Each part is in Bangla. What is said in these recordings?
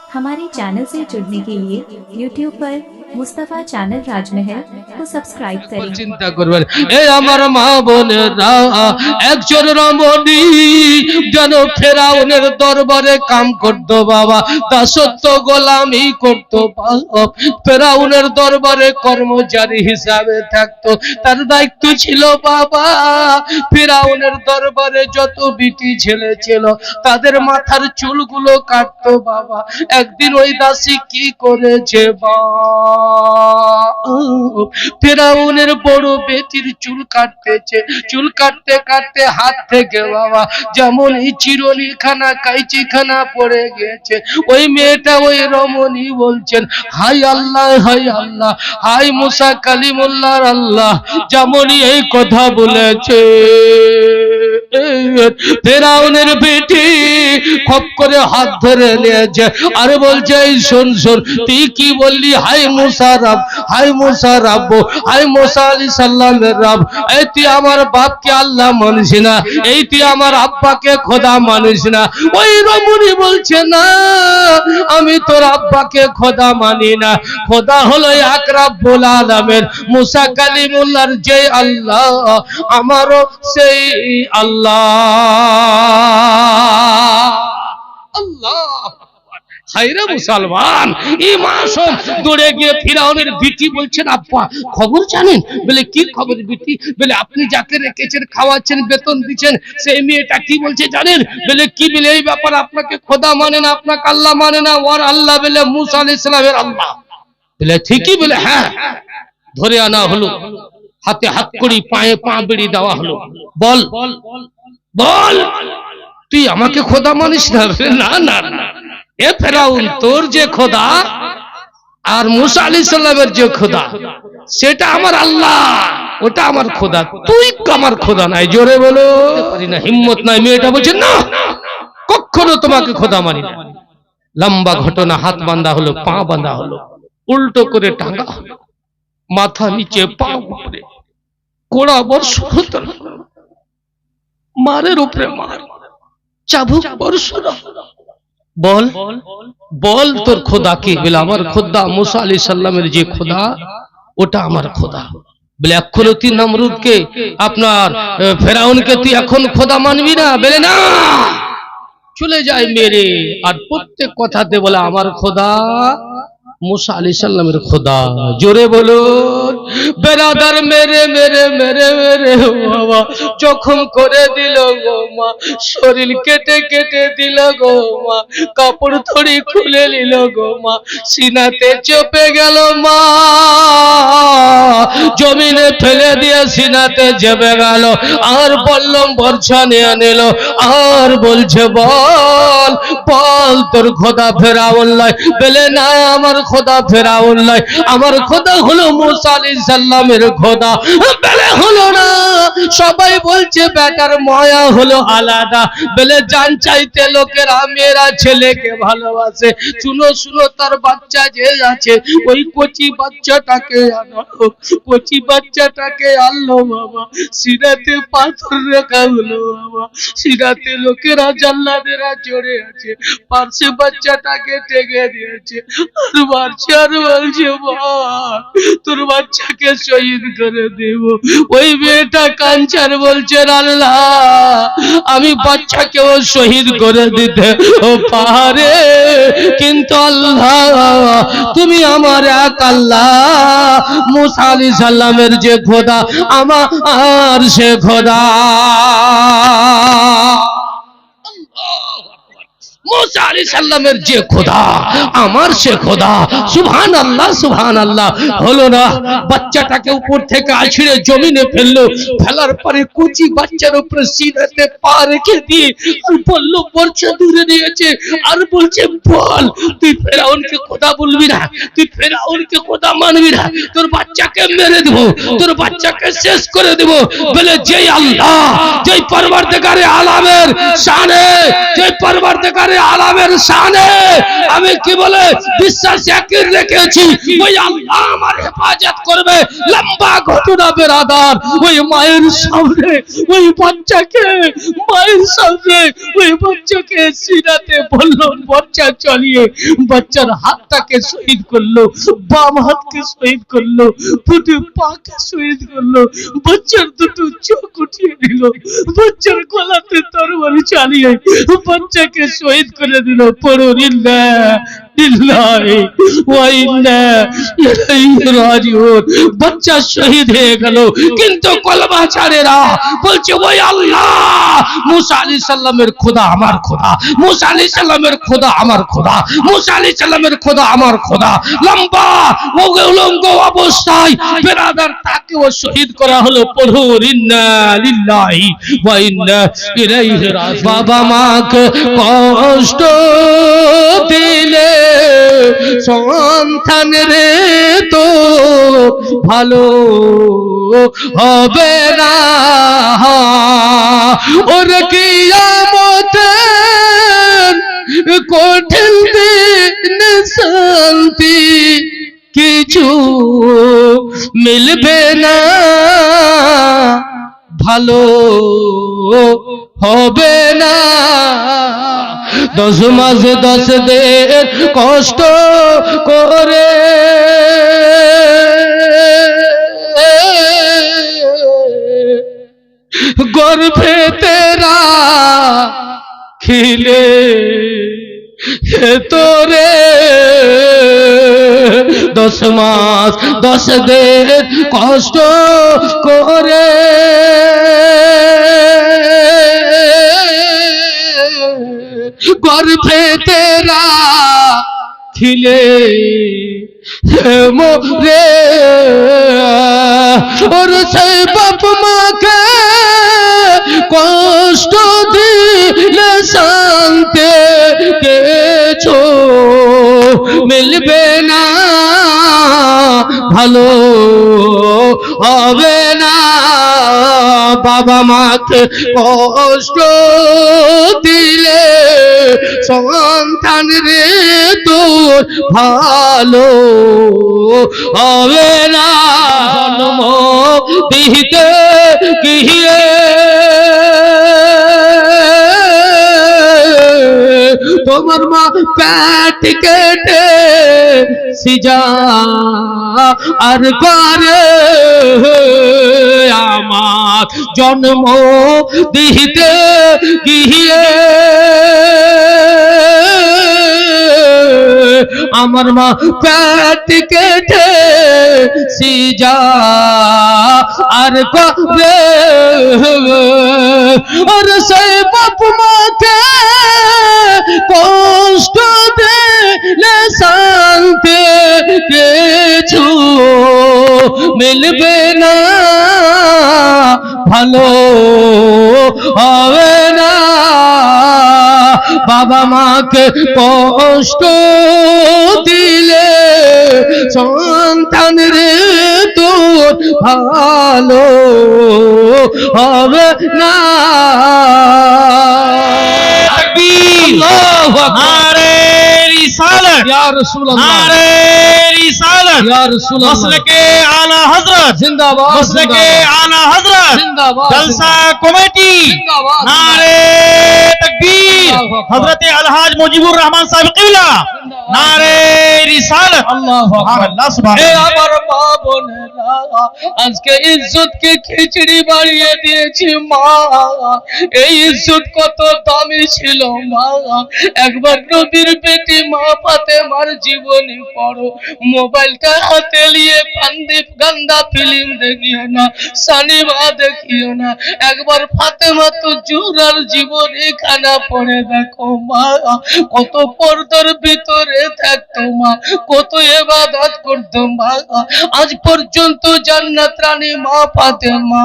हमारे चैनल से जुड़ने के लिए YouTube पर मुस्तफा चैनल राजमहल को सब्सक्राइब करें। चिंता করবেন এই আমার মা বোনেরা একজন রমণী যেন ফেরাউনের দরবারে কাম করত বাবা দাসত্ব গোলামি করত ফেরাউনের দরবারে কর্মচারী হিসাবে থাকতো তার দায়িত্ব ছিল বাবা ফেরাউনের দরবারে যত বিটি ছেলে ছিল তাদের মাথার চুলগুলো কাটতো বাবা একদিন ওই দাসী কি করেছে বাবা ফেরাউনের বড় বেটির চুল কাটতেছে চুল কাটতে কাটতে হাত থেকে বাবা যেমন এই চিরুনিখানা কাইচিখানা পড়ে গেছে ওই মেয়েটা ওই রমণী বলছেন হাই আল্লাহ হাই মুসা কালিমুল্লাহর আল্লাহ যেমনই এই কথা বলেছে ফেরাউনের বেটি খপ করে হাত ধরে নিয়েছে আর বলছে এই শোন শোন তুই কি বললি হাই মুসা রব হাই মুসা রব হাই মুসা আলাইহিস সালামের রব এই তুই আমার বাপকে আল্লাহ মানিস না এই তুই আমার আব্বাকে খোদা মানিস না ওই রমণী বলছে না আমি তোর আব্বাকে খোদা মানি না খোদা হলো এক রব্বুল আলামিন মুসা কালিমুল্লাহর যে আল্লাহ আমারও সেই আল্লাহ আল্লাহ হায়রে মুসলমান ইমাম দৌড়ে গিয়ে ফিরাউনের বিটি বলছেন আব্বা খবর জানেন বলে কি খবর বিটি বলে আপনি যাকে রেখেছেন খাওয়াচ্ছেন বেতন দিচ্ছেন সেই মেয়েটা কি বলছে জানেন বলে কি বলে এই ব্যাপার আপনাকে খোদা মানে না আপনাকে আল্লাহ মানে না ওর আল্লাহ বলে মুসা আলাইহিস সালামের আল্লাহ বলে ঠিকই বলে হ্যাঁ ধরে আনা হলো হাতে হাত করি পায়ে পা বেড়ি দেওয়া হলো বল বল তুই আমাকে খোদা মানিস না না না এ ফেরাউন তোর যে খোদা আর মুসা আলাইহিস সালামের যে খোদা সেটা আমার আল্লাহ ওটা আমার খোদা তুই আমার খোদা নাই জোরে বলো পারি না হিম্মত নাই মেয়েটা বলছে না কখনো তোমাকে খোদা মানি না লম্বা ঘটনা হাত বাঁধা হলো পা বাঁধা হলো উল্টো করে টাঙ্গা হলো মাথা নিচে পা উপরে কোড়া বর্ষ হতো মারের উপরে মার চাবুক বর্ষ বল বল তোর খোদা কি বলে আমার খোদা মুসা আলাইহিস সালামের যে খোদা ওটা আমার খোদা বলে এখনো তুই নমরুদকে আপনার ফেরাউনকে তুই এখন খোদা মানবি না বলে না চলে যায় মেরে আর প্রত্যেক কথাতে বলে আমার খোদা মুসা আলাইহিস সালামের খোদা জোরে বলো বেরাদার মেরে মেরে মেরে মেরে বাবা জখম করে দিল গো মা শরীর কেটে কেটে দিল গো মা কাপড় থড়ি খুলে নিল গো মা সিনাতে চেপে গেল মা জমিনে ফেলে দিয়ে সিনাতে চেপে গেল আর বললাম বর্ষা নিয়ে নিল আর বলছে বল বল তোর খোদা ফেরাউন লাই বলে না আমার খোদা ফেরাউন লাই আমার খোদা হলো মুসা আলাইহিস সালামের খোদা বলে হলো না সবাই বলছে বেটার মায়া হলো আলাদা বলে জান চাইতে লোকেরা মেয়েরা ছেলেকে ভালোবাসে শুনো শুনো তার বাচ্চা যে আছে ওই কচি বাচ্চাটাকে আনো কচি বাচ্চাটাকে আনলো বাবা সিনাতে পাথর রাখা হলো বাবা সিনাতে লোকেরা জাল্লাদেরা জড়ে আছে পাশে বাচ্চাটাকে টেকে দিয়েছে আর বাচ্চা আর বলছে তোর বাচ্চাকে শহীদ করে দেব ওই মেয়েটা কাঞ্চার বলছেন আল্লাহ আমি বাচ্চাকেও শহীদ করে দিতে পারে কিন্তু আল্লাহ তুমি আমার এক আল্লাহ মুসা আলাইহিস সালামের যে খোদা আমার সে খোদা মুসা আলাইহিস সালামের যে খোদা আমার সে খোদা সুবহানাল্লাহ সুবহানাল্লাহ হলো না বাচ্চাটাকে উপর থেকে আছড়ে জমিনে ফেললো ফেলার পরে কুচি বাচ্চার উপরে সিনাতে পা রেখে দিয়ে বলল বর্ষা দূরে নিয়েছে আর বলছে বল তুই ফেরাউনকে খোদা বলবি না তুই ফেরাউনকে খোদা মানবি না তোর বাচ্চাকে মেরে দেব তোর বাচ্চাকে শেষ করে দেব বলে যেই আল্লাহ যেই পরবর্তীকারে আলামের শানে যেই পরবর্তীকারে রব্বে আলামের শানে আমি কি বলে বিশ্বাস ইয়াকিন রেখেছি ওই আল্লাহ আমার হেফাজত করবে। লম্বা ঘটনা বেরাদার, ওই মায়ের সামনে ওই বাচ্চাকে, মায়ের সামনে ওই বাচ্চাকে সিনাতে বলল, বাচ্চা চালিয়ে বাচ্চার হাতটাকে শহীদ করলো, বাম হাতকে শহীদ করলো, দুটো পাকে শহীদ করলো, বাচ্চার দুটো চোখ উঠিয়ে দিল, বাচ্চার গলাতে তরবারি চালিয়ে বাচ্চাকে শহীদ করে দিল। পড়ো বাচ্চা শহীদ হয়ে গেল, কিন্তু কলমা ছাড়েরা বলছে ওই আল্লাহ মুসা আলাইহিস সালামের খোদা আমার খোদা, মুসা আলাইহিস সালামের খোদা আমার খোদা, মুসা আলাইহিস সালামের খোদা আমার খোদা। লম্বা উলঙ্গ অবস্থায় বেরাদার তাকেও শহীদ করা হলো। পড়ুন ইন্না লিল্লাহি ওয়া ইন্না ইলাইহি রাজিউন। বাবা মাকে কষ্ট দিলে সন্তান রে তো ভালো হবে না, ওর কিয়ামতের কঠিন দিন শান্তি কিছু মিলবে না, ভালো হবে না। 10 মাস 10 দিন কষ্ট করে গর্ভে তেরা খিলে তোরে 10 মাস 10 দিন কষ্ট করে গর্ভে তেরা খিলে মোরে, ওর সেই বাপ মাকে কষ্ট দিলে শান্তি কিছু মিলবে না, ভালো হবে না। বাবা মাকে কষ্ট দিলে সন্তান রে তোর ভালো হবে না। জন্ম দিতে গিয়ে তোমার মা পেট কেটে সিজা আর করে আমার জন্ম দিতে গিয়ে আমার মা পেট কেটে সিজা আর করে, আর সেই বাপ মাকে কষ্ট দিলে শান্তি কিছু মিলবে না, ভালো হবে না। বাবা মাকে কষ্ট দিলে সন্তান রে তোর ভালো হবে না। আল্লাহু আকবার। নারে রিসালাত ইয়া রাসূলুল্লাহ, নারে রিসালাত ইয়া রাসূলুল্লাহ। মসলকে আলা হযরত জিন্দাবাদ, মসলকে আলা হযরত জিন্দাবাদ, জলসা কমিটি জিন্দাবাদ, নারে তাকবীর হযরত আলহাজ মুজিবুর রহমান সাহেব কিবলা নারে রিসালাত। আল্লাহু আকবার। আল্লাহ সুবহানাহু এ আমার মা বোনেরা, আজকে ইজ্জতকে খিচড়ি বাড়িয়ে দিয়েছি মা। এই ইজ্জত কত দামি ছিল মা। একবার নবীর বেটি মা ফাতেমার জীবনী পড়ো, মোবাইলটা হাতে নিয়ে পান্ডিপ গান্দা ফিল্ম দেখিও না, সানিমা দেখিও না, একবার ফাতেমা তো জুরার জীবনী খানা পড়ে দেখো মা। কত পর্দার ভিতরে থাকতো মা, কত ইবাদত করতো মা। আজ পর্যন্ত জান্নাত রানী মা ফাতেমা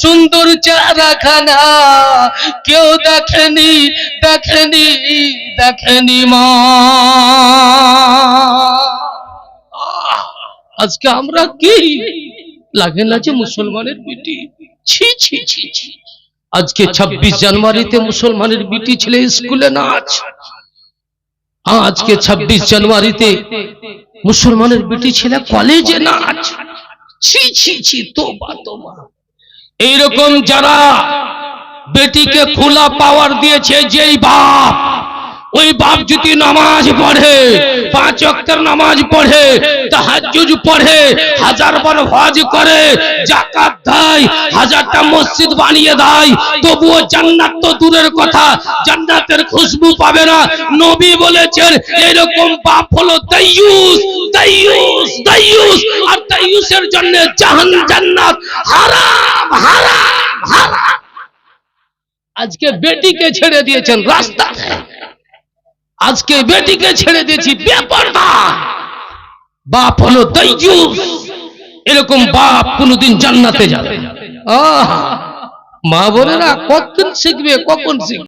সুন্দর চেহারা খানা কেউ দেখেনি, দেখেনি, দেখেনি মা। আজকে আমরা কি লাগে না যে মুসলমানের বেটি, ছি ছি ছি ছি। আজকে 26 জানুয়ারিতে মুসলমানের বিটি ছেলে স্কুলে নাচ, আজকে 26 জানুয়ারিতে মুসলমানের বিটি ছেলে কলেজে নাচ। ছি ছি ছি, তোবা তোবা। এইরকম যারা বেটিকে খোলা পাওয়ার দিয়েছে, যেই বাপ, ওই বাপ যদি নামাজ পড়ে, 5 ওয়াক্তের নামাজ পড়ে, তাহাজ্জুদ পড়ে, 1000 বার হজ করে, যাকাত দেয়, 1000টা মসজিদ বানিয়ে দেয়, তবুও জান্নাত তো দূরের কথা, জান্নাতের খুশবু পাবে না। নবী বলেছেন এরকম বাপ হলো দাইয়ুস, দাইয়ুস, দাইয়ুস। আর দাইয়ুসের জন্য জান্নাত হারাম, হারাম, হারাম। আজকে বেটিকে ছেড়ে দিয়েছেন রাস্তাতে, আজকে বেটিকে ছেড়ে দিয়েছি বেপরদা। বাপ হলো দাইয়ুস, এরকম বাপ কোনদিন জান্নাতে যাবে। মা বোনেরা কতদিন শিখবে, কখন শিখবে?